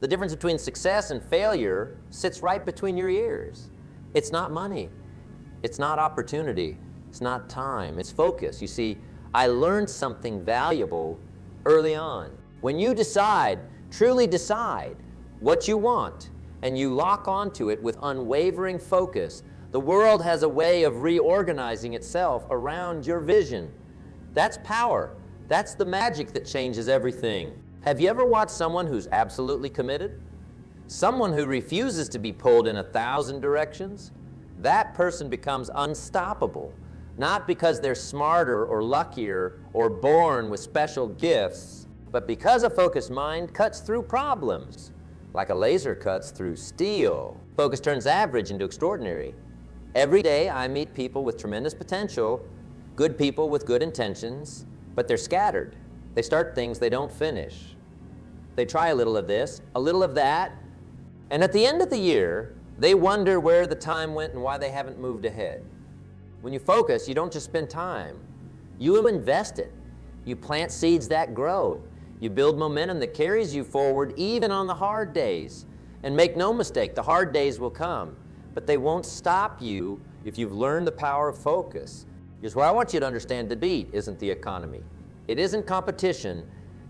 The difference between success and failure sits right between your ears. It's not money. It's not opportunity. It's not time. It's focus. You see, I learned something valuable early on. When you decide, truly decide what you want, and you lock onto it with unwavering focus, the world has a way of reorganizing itself around your vision. That's power. That's the magic that changes everything. Have you ever watched someone who's absolutely committed? Someone who refuses to be pulled in 1,000 directions? That person becomes unstoppable, not because they're smarter or luckier or born with special gifts, but because a focused mind cuts through problems, like a laser cuts through steel. Focus turns average into extraordinary. Every day I meet people with tremendous potential, good people with good intentions, but they're scattered. They start things they don't finish. They try a little of this, a little of that, and at the end of the year, they wonder where the time went and why they haven't moved ahead. When you focus, you don't just spend time. You invest it. You plant seeds that grow. You build momentum that carries you forward even on the hard days. And make no mistake, the hard days will come, but they won't stop you if you've learned the power of focus. Here's what I want you to understand: to beat isn't the economy. It isn't competition.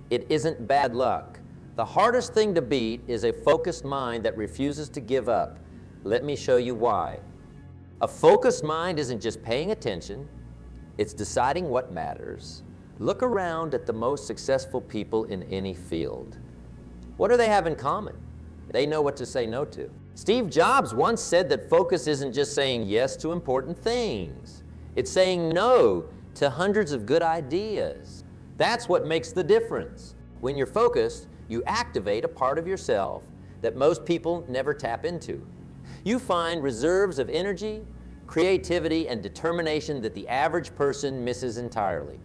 It isn't bad luck. The hardest thing to beat is a focused mind that refuses to give up. Let me show you why. A focused mind isn't just paying attention, it's deciding what matters. Look around at the most successful people in any field. What do they have in common? They know what to say no to. Steve Jobs once said that focus isn't just saying yes to important things. It's saying no to hundreds of good ideas. That's what makes the difference. When you're focused, you activate a part of yourself that most people never tap into. You find reserves of energy, creativity, and determination that the average person misses entirely.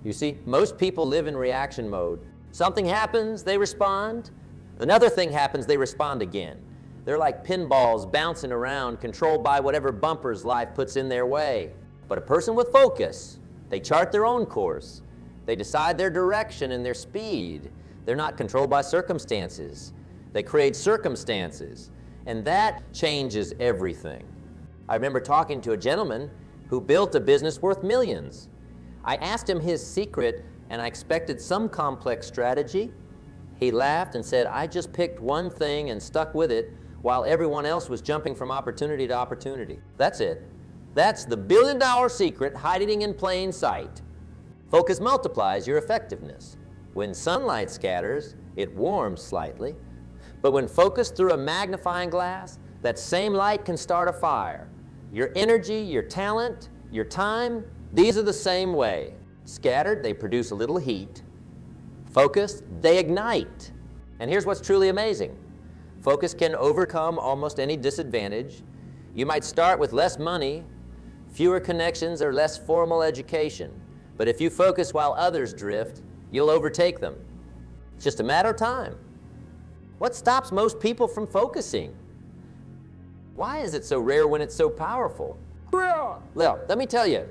You see, most people live in reaction mode. Something happens, they respond. Another thing happens, they respond again. They're like pinballs bouncing around, controlled by whatever bumpers life puts in their way. But a person with focus, they chart their own course. They decide their direction and their speed. They're not controlled by circumstances. They create circumstances. And that changes everything. I remember talking to a gentleman who built a business worth millions. I asked him his secret, and I expected some complex strategy. He laughed and said, "I just picked one thing and stuck with it while everyone else was jumping from opportunity to opportunity." That's it. That's the billion-dollar secret hiding in plain sight. Focus multiplies your effectiveness. When sunlight scatters, it warms slightly. But when focused through a magnifying glass, that same light can start a fire. Your energy, your talent, your time, these are the same way. Scattered, they produce a little heat. Focused, they ignite. And here's what's truly amazing. Focus can overcome almost any disadvantage. You might start with less money, fewer connections, or less formal education. But if you focus while others drift, you'll overtake them. It's just a matter of time. What stops most people from focusing? Why is it so rare when it's so powerful? Well, let me tell you,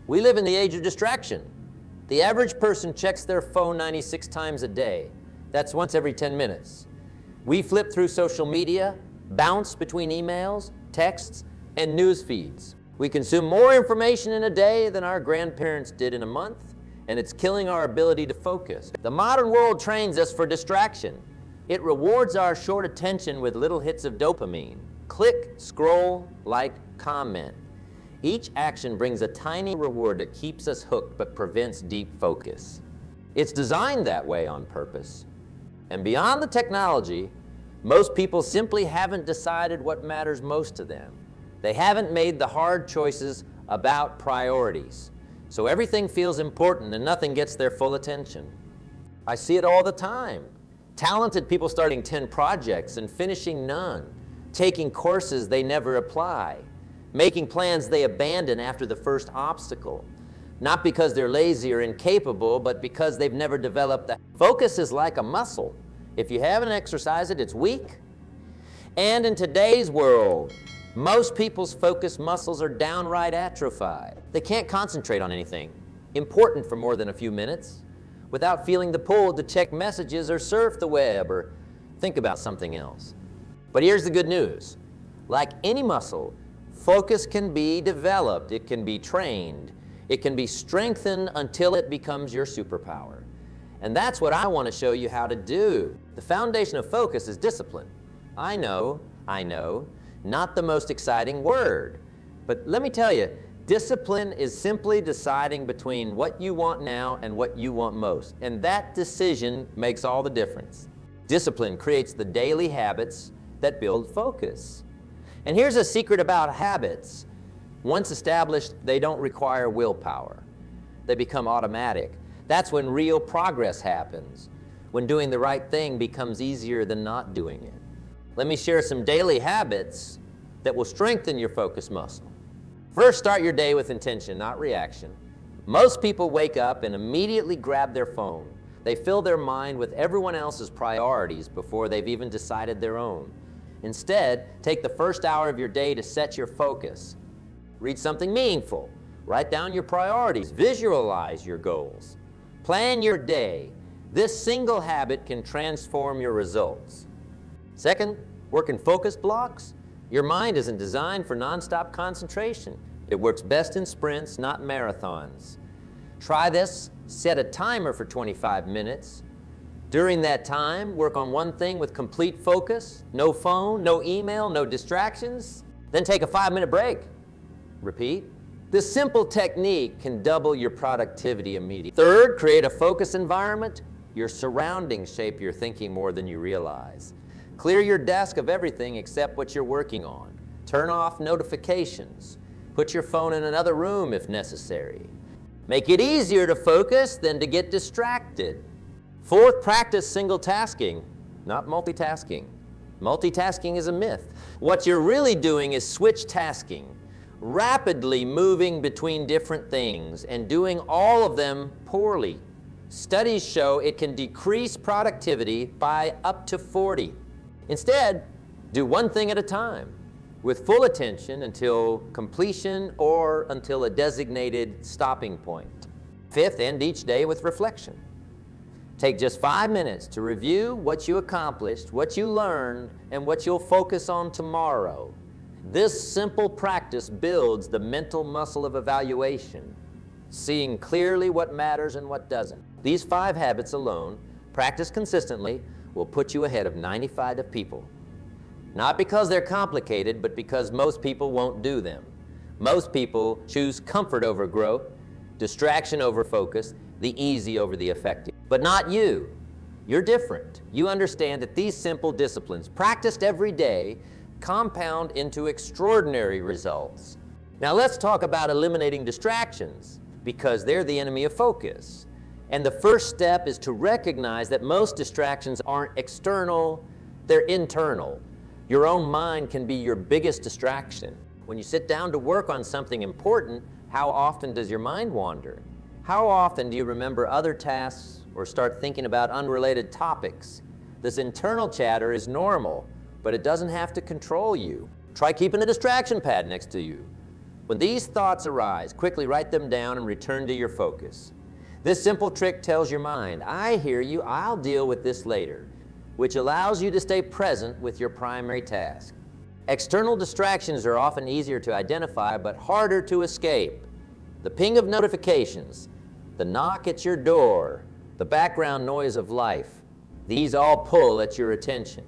we live in the age of distraction. The average person checks their phone 96 times a day. That's once every 10 minutes. We flip through social media, bounce between emails, texts, and news feeds. We consume more information in a day than our grandparents did in a month, and it's killing our ability to focus. The modern world trains us for distraction. It rewards our short attention with little hits of dopamine. Click, scroll, like, comment. Each action brings a tiny reward that keeps us hooked but prevents deep focus. It's designed that way on purpose. And beyond the technology, most people simply haven't decided what matters most to them. They haven't made the hard choices about priorities. So everything feels important and nothing gets their full attention. I see it all the time. Talented people starting 10 projects and finishing none, taking courses they never apply, making plans they abandon after the first obstacle, not because they're lazy or incapable, but because they've never developed that. Focus is like a muscle. If you haven't exercised it, it's weak. And in today's world, most people's focus muscles are downright atrophied. They can't concentrate on anything important for more than a few minutes without feeling the pull to check messages or surf the web or think about something else. But here's the good news. Like any muscle, focus can be developed, it can be trained, it can be strengthened until it becomes your superpower. And that's what I want to show you how to do. The foundation of focus is discipline. I know, not the most exciting word. But let me tell you, discipline is simply deciding between what you want now and what you want most. And that decision makes all the difference. Discipline creates the daily habits that build focus. And here's a secret about habits. Once established, they don't require willpower. They become automatic. That's when real progress happens, when doing the right thing becomes easier than not doing it. Let me share some daily habits that will strengthen your focus muscle. First, start your day with intention, not reaction. Most people wake up and immediately grab their phone. They fill their mind with everyone else's priorities before they've even decided their own. Instead, take the first hour of your day to set your focus. Read something meaningful. Write down your priorities. Visualize your goals. Plan your day. This single habit can transform your results. Second, work in focus blocks. Your mind isn't designed for nonstop concentration. It works best in sprints, not marathons. Try this. Set a timer for 25 minutes. During that time, work on one thing with complete focus. No phone, no email, no distractions. Then take a 5-minute break. Repeat. This simple technique can double your productivity immediately. Third, create a focus environment. Your surroundings shape your thinking more than you realize. Clear your desk of everything except what you're working on. Turn off notifications. Put your phone in another room if necessary. Make it easier to focus than to get distracted. Fourth, practice single tasking, not multitasking. Multitasking is a myth. What you're really doing is switch tasking, rapidly moving between different things and doing all of them poorly. Studies show it can decrease productivity by up to 40. Instead, do one thing at a time with full attention until completion or until a designated stopping point. Fifth, end each day with reflection. Take just 5 minutes to review what you accomplished, what you learned, and what you'll focus on tomorrow. This simple practice builds the mental muscle of evaluation, seeing clearly what matters and what doesn't. These 5 habits alone, practiced consistently, will put you ahead of 95 of people. Not because they're complicated, but because most people won't do them. Most people choose comfort over growth, distraction over focus, the easy over the effective. But not you. You're different. You understand that these simple disciplines, practiced every day, compound into extraordinary results. Now let's talk about eliminating distractions, because they're the enemy of focus. And the first step is to recognize that most distractions aren't external, they're internal. Your own mind can be your biggest distraction. When you sit down to work on something important, how often does your mind wander? How often do you remember other tasks or start thinking about unrelated topics? This internal chatter is normal, but it doesn't have to control you. Try keeping a distraction pad next to you. When these thoughts arise, quickly write them down and return to your focus. This simple trick tells your mind, I hear you, I'll deal with this later, which allows you to stay present with your primary task. External distractions are often easier to identify, but harder to escape. The ping of notifications, the knock at your door, the background noise of life, these all pull at your attention.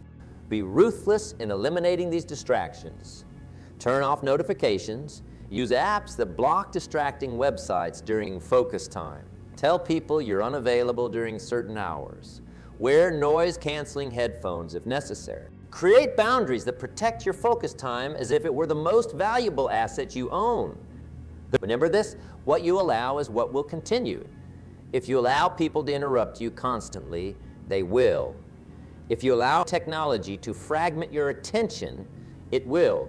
Be ruthless in eliminating these distractions. Turn off notifications. Use apps that block distracting websites during focus time. Tell people you're unavailable during certain hours. Wear noise-canceling headphones if necessary. Create boundaries that protect your focus time as if it were the most valuable asset you own. Remember this, what you allow is what will continue. If you allow people to interrupt you constantly, they will. If you allow technology to fragment your attention, it will.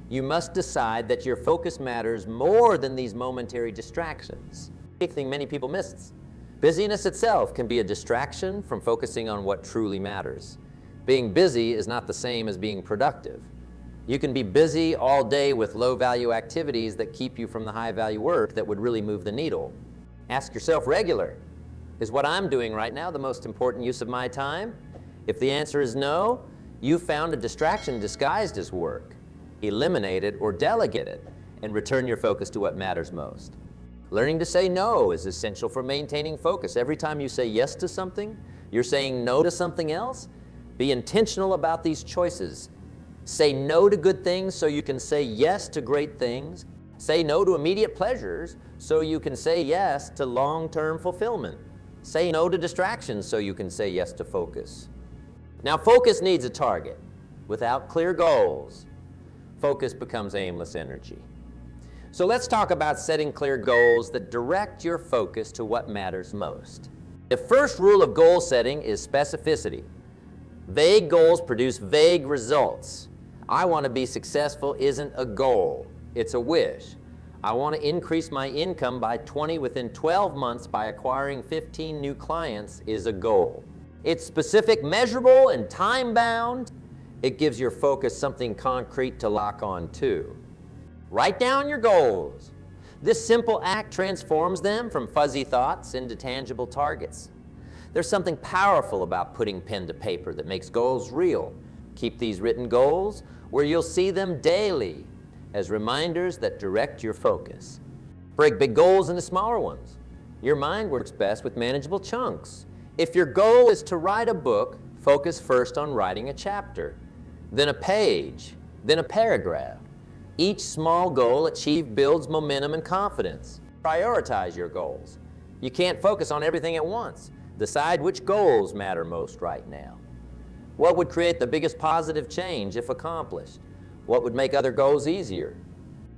You must decide that your focus matters more than these momentary distractions. The thing many people miss. Busyness itself can be a distraction from focusing on what truly matters. Being busy is not the same as being productive. You can be busy all day with low-value activities that keep you from the high-value work that would really move the needle. Ask yourself regularly, is what I'm doing right now the most important use of my time? If the answer is no, you found a distraction disguised as work. Eliminate it or delegate it and return your focus to what matters most. Learning to say no is essential for maintaining focus. Every time you say yes to something, you're saying no to something else. Be intentional about these choices. Say no to good things so you can say yes to great things. Say no to immediate pleasures so you can say yes to long-term fulfillment. Say no to distractions so you can say yes to focus. Now, focus needs a target. Without clear goals, focus becomes aimless energy. So let's talk about setting clear goals that direct your focus to what matters most. The first rule of goal setting is specificity. Vague goals produce vague results. I want to be successful isn't a goal, it's a wish. I want to increase my income by 20 within 12 months by acquiring 15 new clients is a goal. It's specific, measurable, and time-bound. It gives your focus something concrete to lock on to. Write down your goals. This simple act transforms them from fuzzy thoughts into tangible targets. There's something powerful about putting pen to paper that makes goals real. Keep these written goals where you'll see them daily as reminders that direct your focus. Break big goals into smaller ones. Your mind works best with manageable chunks. If your goal is to write a book, focus first on writing a chapter, then a page, then a paragraph. Each small goal achieved builds momentum and confidence. Prioritize your goals. You can't focus on everything at once. Decide which goals matter most right now. What would create the biggest positive change if accomplished? What would make other goals easier?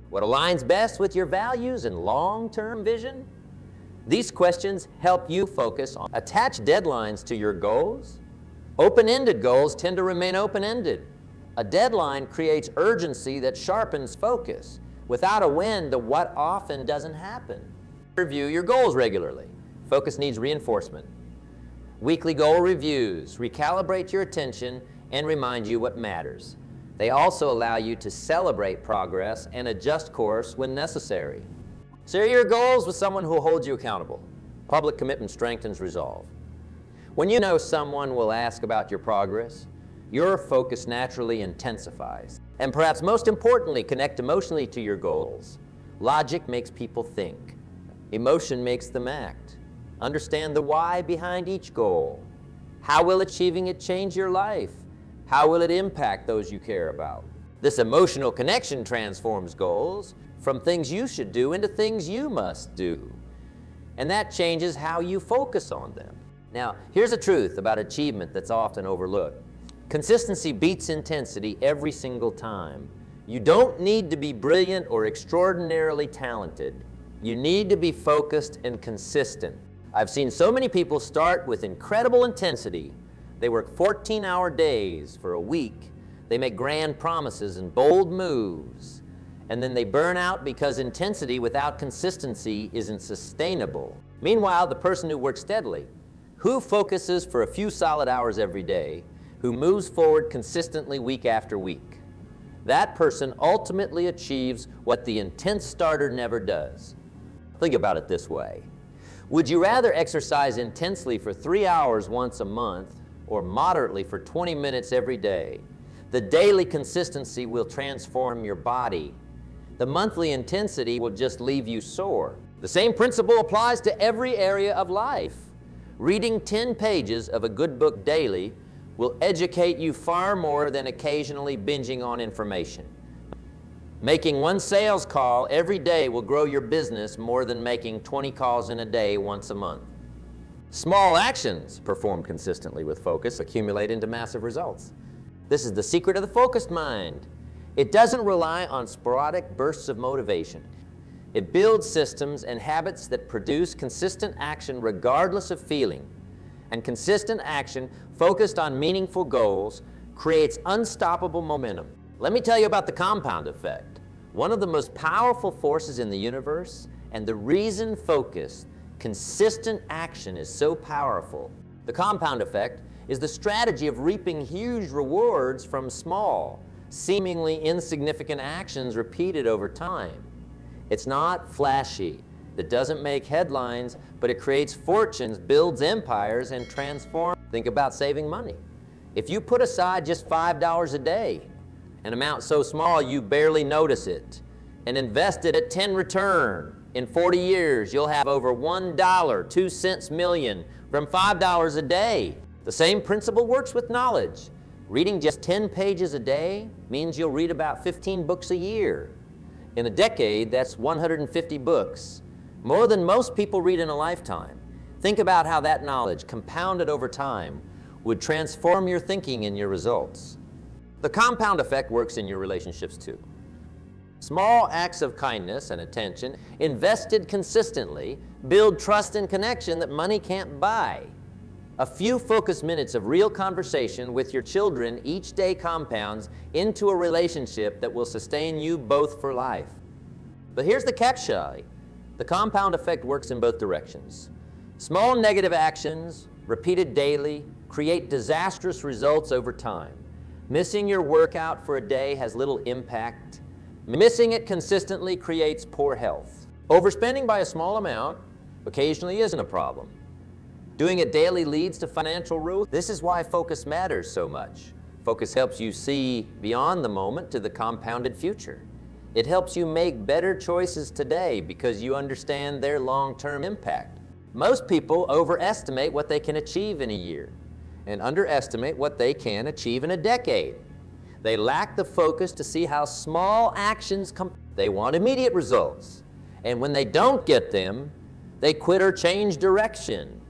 What aligns best with your values and long-term vision? These questions help you focus on. Attach deadlines to your goals. Open-ended goals tend to remain open-ended. A deadline creates urgency that sharpens focus. Without a when, the what often doesn't happen. Review your goals regularly. Focus needs reinforcement. Weekly goal reviews recalibrate your attention and remind you what matters. They also allow you to celebrate progress and adjust course when necessary. Share your goals with someone who will hold you accountable. Public commitment strengthens resolve. When you know someone will ask about your progress, your focus naturally intensifies. And perhaps most importantly, connect emotionally to your goals. Logic makes people think. Emotion makes them act. Understand the why behind each goal. How will achieving it change your life? How will it impact those you care about? This emotional connection transforms goals from things you should do into things you must do. And that changes how you focus on them. Now, here's a truth about achievement that's often overlooked. Consistency beats intensity every single time. You don't need to be brilliant or extraordinarily talented. You need to be focused and consistent. I've seen so many people start with incredible intensity. They work 14-hour days for a week. They make grand promises and bold moves. And then they burn out because intensity without consistency isn't sustainable. Meanwhile, the person who works steadily, who focuses for a few solid hours every day, who moves forward consistently week after week, that person ultimately achieves what the intense starter never does. Think about it this way. Would you rather exercise intensely for 3 hours once a month or moderately for 20 minutes every day? The daily consistency will transform your body. The monthly intensity will just leave you sore. The same principle applies to every area of life. Reading 10 pages of a good book daily will educate you far more than occasionally binging on information. Making one sales call every day will grow your business more than making 20 calls in a day once a month. Small actions performed consistently with focus accumulate into massive results. This is the secret of the focused mind. It doesn't rely on sporadic bursts of motivation. It builds systems and habits that produce consistent action regardless of feeling. And consistent action focused on meaningful goals creates unstoppable momentum. Let me tell you about the compound effect. One of the most powerful forces in the universe, and the reason focused, consistent action is so powerful. The compound effect is the strategy of reaping huge rewards from small, seemingly insignificant actions repeated over time. It's not flashy. It doesn't make headlines, but it creates fortunes, builds empires, and transforms. Think about saving money. If you put aside just $5 a day, an amount so small you barely notice it, and invest it at 10 return, in 40 years, you'll have over $1, 2 cents million from $5 a day. The same principle works with knowledge. Reading just 10 pages a day means you'll read about 15 books a year. In a decade, that's 150 books, more than most people read in a lifetime. Think about how that knowledge, compounded over time, would transform your thinking and your results. The compound effect works in your relationships too. Small acts of kindness and attention, invested consistently, build trust and connection that money can't buy. A few focused minutes of real conversation with your children each day compounds into a relationship that will sustain you both for life. But here's the catch, Shelley. The compound effect works in both directions. Small negative actions, repeated daily, create disastrous results over time. Missing your workout for a day has little impact. Missing it consistently creates poor health. Overspending by a small amount occasionally isn't a problem. Doing it daily leads to financial ruin. This is why focus matters so much. Focus helps you see beyond the moment to the compounded future. It helps you make better choices today because you understand their long-term impact. Most people overestimate what they can achieve in a year and underestimate what they can achieve in a decade. They lack the focus to see how small actions come. They want immediate results. And when they don't get them, they quit or change direction.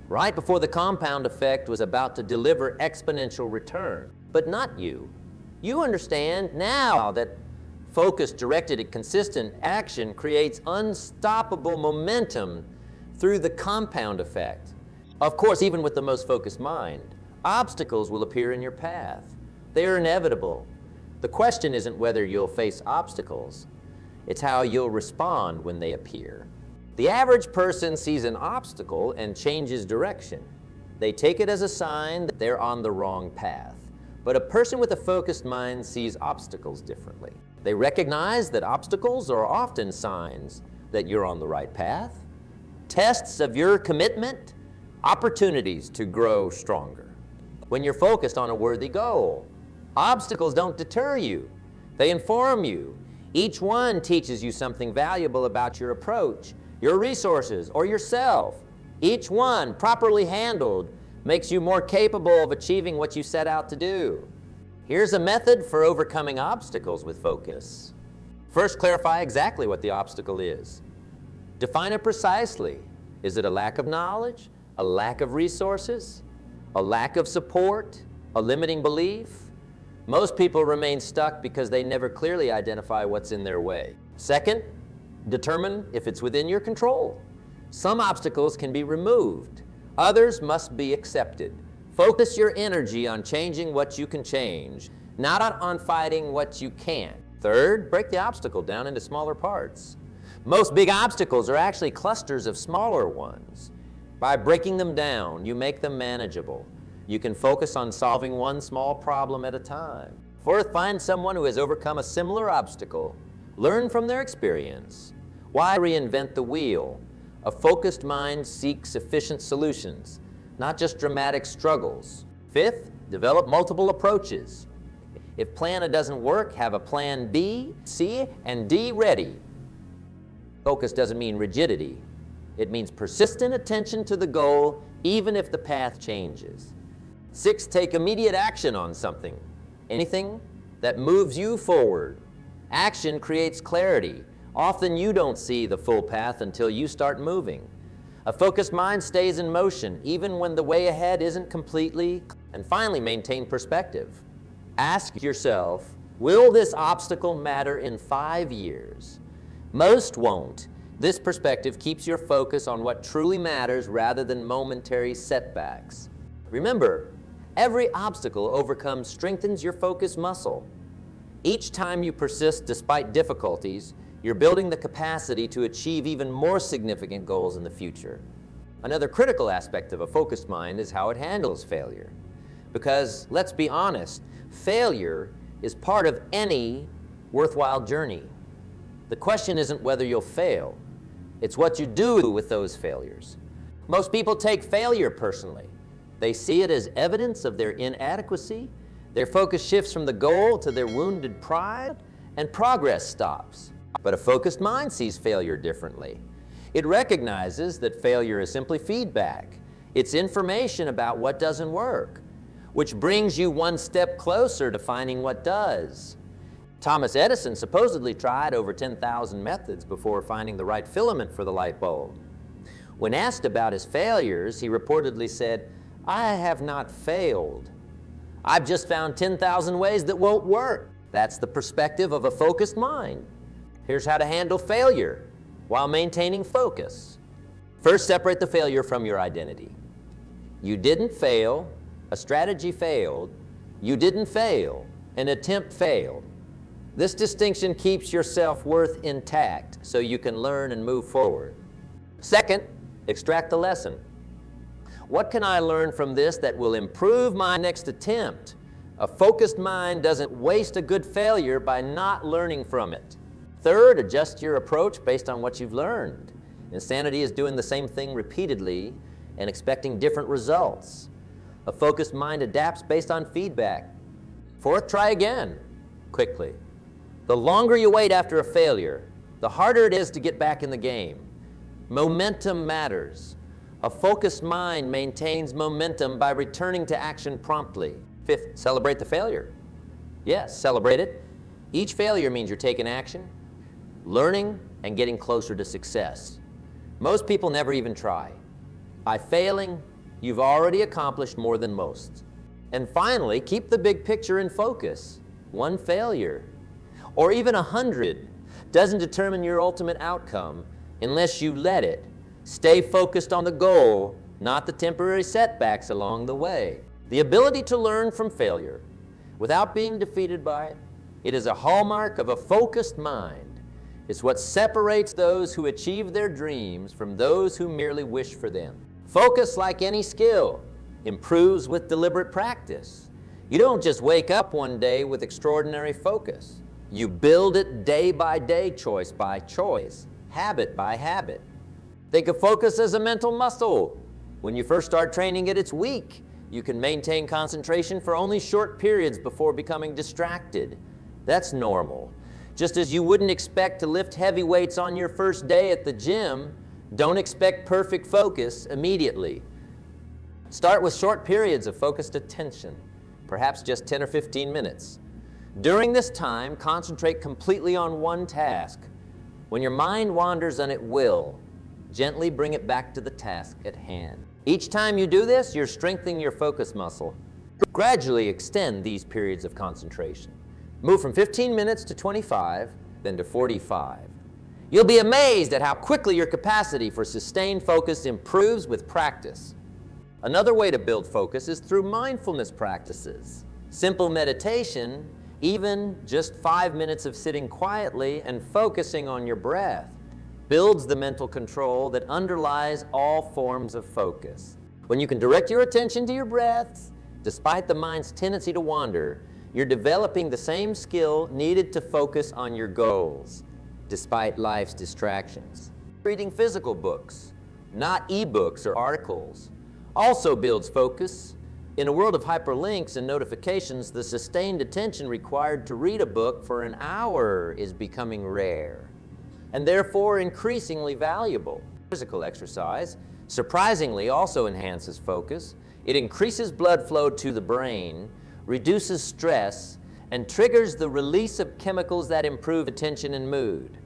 Right before the compound effect was about to deliver exponential return. But not you. You understand now that focused, directed, and consistent action creates unstoppable momentum through the compound effect. Of course, even with the most focused mind, obstacles will appear in your path. They are inevitable. The question isn't whether you'll face obstacles, it's how you'll respond when they appear. The average person sees an obstacle and changes direction. They take it as a sign that they're on the wrong path. But a person with a focused mind sees obstacles differently. They recognize that obstacles are often signs that you're on the right path, tests of your commitment, opportunities to grow stronger. When you're focused on a worthy goal, obstacles don't deter you. They inform you. Each one teaches you something valuable about your approach, your resources, or yourself. Each one, properly handled, makes you more capable of achieving what you set out to do. Here's a method for overcoming obstacles with focus. First, clarify exactly what the obstacle is. Define it precisely. Is it a lack of knowledge? A lack of resources? A lack of support? A limiting belief? Most people remain stuck because they never clearly identify what's in their way. Second, determine if it's within your control. Some obstacles can be removed. Others must be accepted. Focus your energy on changing what you can change, not on fighting what you can't. Third, break the obstacle down into smaller parts. Most big obstacles are actually clusters of smaller ones. By breaking them down, you make them manageable. You can focus on solving one small problem at a time. Fourth, find someone who has overcome a similar obstacle. Learn from their experience. Why reinvent the wheel? A focused mind seeks efficient solutions, not just dramatic struggles. Fifth, develop multiple approaches. If plan A doesn't work, have a plan B, C, and D ready. Focus doesn't mean rigidity. It means persistent attention to the goal, even if the path changes. Sixth, take immediate action on something. Anything that moves you forward. Action creates clarity. Often you don't see the full path until you start moving. A focused mind stays in motion, even when the way ahead isn't completely. And finally, maintain perspective. Ask yourself, will this obstacle matter in 5 years? Most won't. This perspective keeps your focus on what truly matters rather than momentary setbacks. Remember, every obstacle overcome strengthens your focus muscle. Each time you persist despite difficulties, you're building the capacity to achieve even more significant goals in the future. Another critical aspect of a focused mind is how it handles failure. Because, let's be honest, failure is part of any worthwhile journey. The question isn't whether you'll fail, it's what you do with those failures. Most people take failure personally. They see it as evidence of their inadequacy. Their focus shifts from the goal to their wounded pride, and progress stops. But a focused mind sees failure differently. It recognizes that failure is simply feedback. It's information about what doesn't work, which brings you one step closer to finding what does. Thomas Edison supposedly tried over 10,000 methods before finding the right filament for the light bulb. When asked about his failures, he reportedly said, "I have not failed. I've just found 10,000 ways that won't work." That's the perspective of a focused mind. Here's how to handle failure while maintaining focus. First, separate the failure from your identity. You didn't fail, a strategy failed. You didn't fail, an attempt failed. This distinction keeps your self-worth intact so you can learn and move forward. Second, extract the lesson. What can I learn from this that will improve my next attempt? A focused mind doesn't waste a good failure by not learning from it. Third, adjust your approach based on what you've learned. Insanity is doing the same thing repeatedly and expecting different results. A focused mind adapts based on feedback. Fourth, try again, quickly. The longer you wait after a failure, the harder it is to get back in the game. Momentum matters. A focused mind maintains momentum by returning to action promptly. Fifth, celebrate the failure. Yes, celebrate it. Each failure means you're taking action, learning, and getting closer to success. Most people never even try. By failing, you've already accomplished more than most. And finally, keep the big picture in focus. One failure, or even 100, doesn't determine your ultimate outcome unless you let it. Stay focused on the goal, not the temporary setbacks along the way. The ability to learn from failure without being defeated by it, it is a hallmark of a focused mind. It's what separates those who achieve their dreams from those who merely wish for them. Focus, like any skill, improves with deliberate practice. You don't just wake up one day with extraordinary focus. You build it day by day, choice by choice, habit by habit. Think of focus as a mental muscle. When you first start training it, it's weak. You can maintain concentration for only short periods before becoming distracted. That's normal. Just as you wouldn't expect to lift heavy weights on your first day at the gym, don't expect perfect focus immediately. Start with short periods of focused attention, perhaps just 10 or 15 minutes. During this time, concentrate completely on one task. When your mind wanders and it will, gently bring it back to the task at hand. Each time you do this, you're strengthening your focus muscle. Gradually extend these periods of concentration. Move from 15 minutes to 25, then to 45. You'll be amazed at how quickly your capacity for sustained focus improves with practice. Another way to build focus is through mindfulness practices. Simple meditation, even just 5 minutes of sitting quietly and focusing on your breath, builds the mental control that underlies all forms of focus. When you can direct your attention to your breath, despite the mind's tendency to wander, you're developing the same skill needed to focus on your goals, despite life's distractions. Reading physical books, not e-books or articles, also builds focus. In a world of hyperlinks and notifications, the sustained attention required to read a book for an hour is becoming rare, and therefore increasingly valuable. Physical exercise surprisingly also enhances focus. It increases blood flow to the brain, reduces stress, and triggers the release of chemicals that improve attention and mood.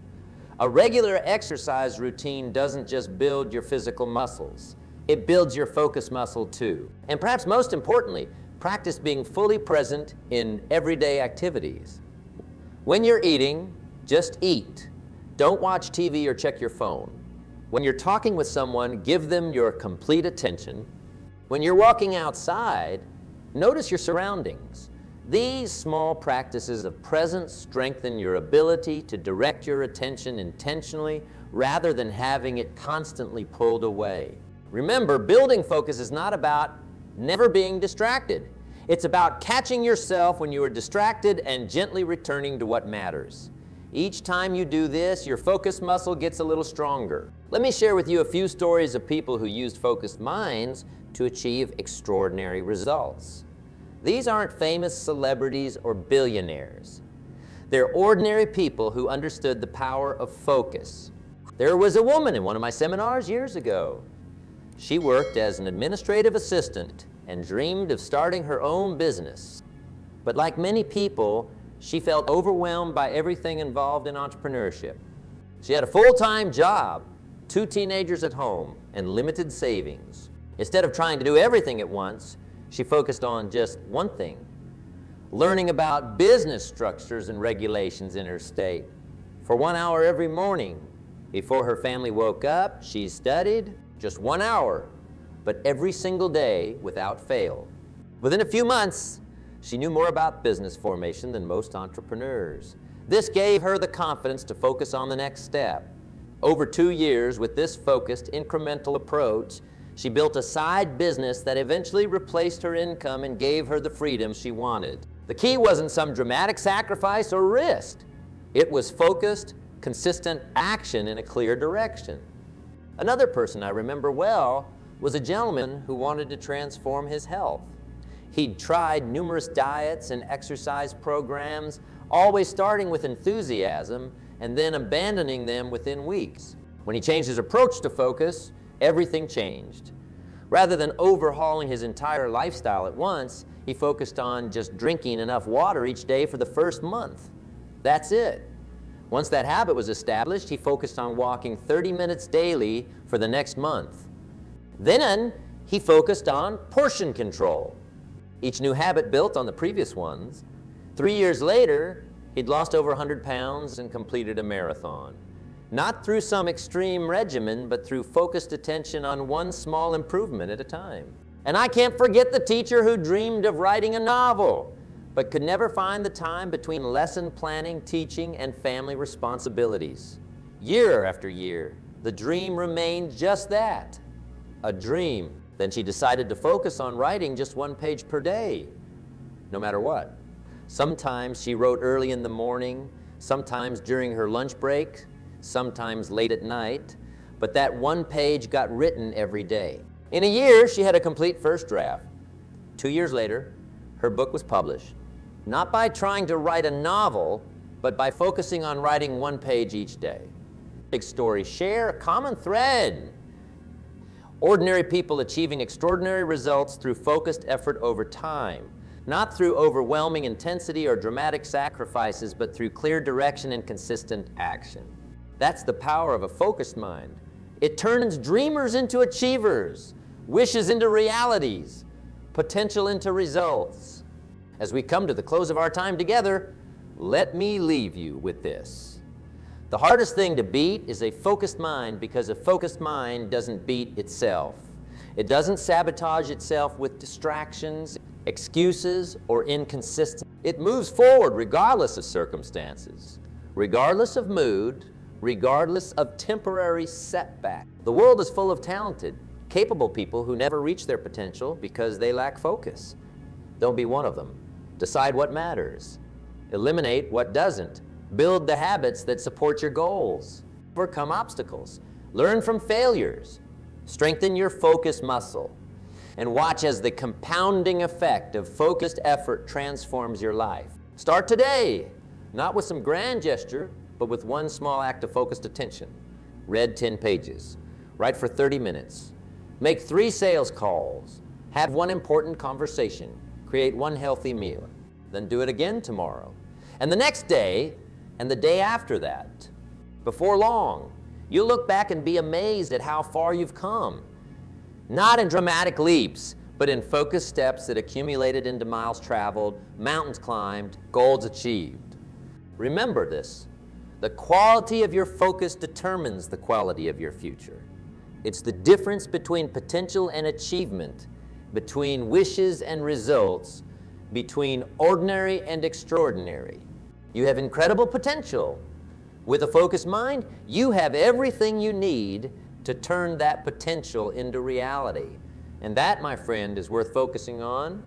A regular exercise routine doesn't just build your physical muscles, it builds your focus muscle too. And perhaps most importantly, practice being fully present in everyday activities. When you're eating, just eat. Don't watch TV or check your phone. When you're talking with someone, give them your complete attention. When you're walking outside, notice your surroundings. These small practices of presence strengthen your ability to direct your attention intentionally rather than having it constantly pulled away. Remember, building focus is not about never being distracted. It's about catching yourself when you are distracted and gently returning to what matters. Each time you do this, your focus muscle gets a little stronger. Let me share with you a few stories of people who used focused minds to achieve extraordinary results. These aren't famous celebrities or billionaires. They're ordinary people who understood the power of focus. There was a woman in one of my seminars years ago. She worked as an administrative assistant and dreamed of starting her own business. But like many people, she felt overwhelmed by everything involved in entrepreneurship. She had a full-time job, 2 teenagers at home, and limited savings. Instead of trying to do everything at once, she focused on just one thing: learning about business structures and regulations in her state. For 1 hour every morning, before her family woke up, she studied just 1 hour, but every single day without fail. Within a few months, she knew more about business formation than most entrepreneurs. This gave her the confidence to focus on the next step. Over 2 years, with this focused, incremental approach, she built a side business that eventually replaced her income and gave her the freedom she wanted. The key wasn't some dramatic sacrifice or risk. It was focused, consistent action in a clear direction. Another person I remember well was a gentleman who wanted to transform his health. He'd tried numerous diets and exercise programs, always starting with enthusiasm and then abandoning them within weeks. When he changed his approach to focus, everything changed. Rather than overhauling his entire lifestyle at once, he focused on just drinking enough water each day for the first month. That's it. Once that habit was established, he focused on walking 30 minutes daily for the next month. Then he focused on portion control. Each new habit built on the previous ones. 3 years later, he'd lost over 100 pounds and completed a marathon. Not through some extreme regimen, but through focused attention on one small improvement at a time. And I can't forget the teacher who dreamed of writing a novel, but could never find the time between lesson planning, teaching, and family responsibilities. Year after year, the dream remained just that, a dream. Then she decided to focus on writing just 1 page per day, no matter what. Sometimes she wrote early in the morning, sometimes during her lunch break, sometimes late at night, but that 1 page got written every day. In a year, she had a complete first draft. 2 years later, her book was published. Not by trying to write a novel, but by focusing on writing 1 page each day. Big stories share a common thread. Ordinary people achieving extraordinary results through focused effort over time. Not through overwhelming intensity or dramatic sacrifices, but through clear direction and consistent action. That's the power of a focused mind. It turns dreamers into achievers, wishes into realities, potential into results. As we come to the close of our time together, let me leave you with this. The hardest thing to beat is a focused mind, because a focused mind doesn't beat itself. It doesn't sabotage itself with distractions, excuses, or inconsistency. It moves forward regardless of circumstances, regardless of mood, regardless of temporary setback. The world is full of talented, capable people who never reach their potential because they lack focus. Don't be one of them. Decide what matters. Eliminate what doesn't. Build the habits that support your goals. Overcome obstacles. Learn from failures. Strengthen your focus muscle. And watch as the compounding effect of focused effort transforms your life. Start today, not with some grand gesture, but with one small act of focused attention. Read 10 pages. Write for 30 minutes. Make 3 sales calls. Have 1 important conversation. Create 1 healthy meal. Then do it again tomorrow. And the next day, and the day after that. Before long, you'll look back and be amazed at how far you've come. Not in dramatic leaps, but in focused steps that accumulated into miles traveled, mountains climbed, goals achieved. Remember this. The quality of your focus determines the quality of your future. It's the difference between potential and achievement, between wishes and results, between ordinary and extraordinary. You have incredible potential. With a focused mind, you have everything you need to turn that potential into reality. And that, my friend, is worth focusing on.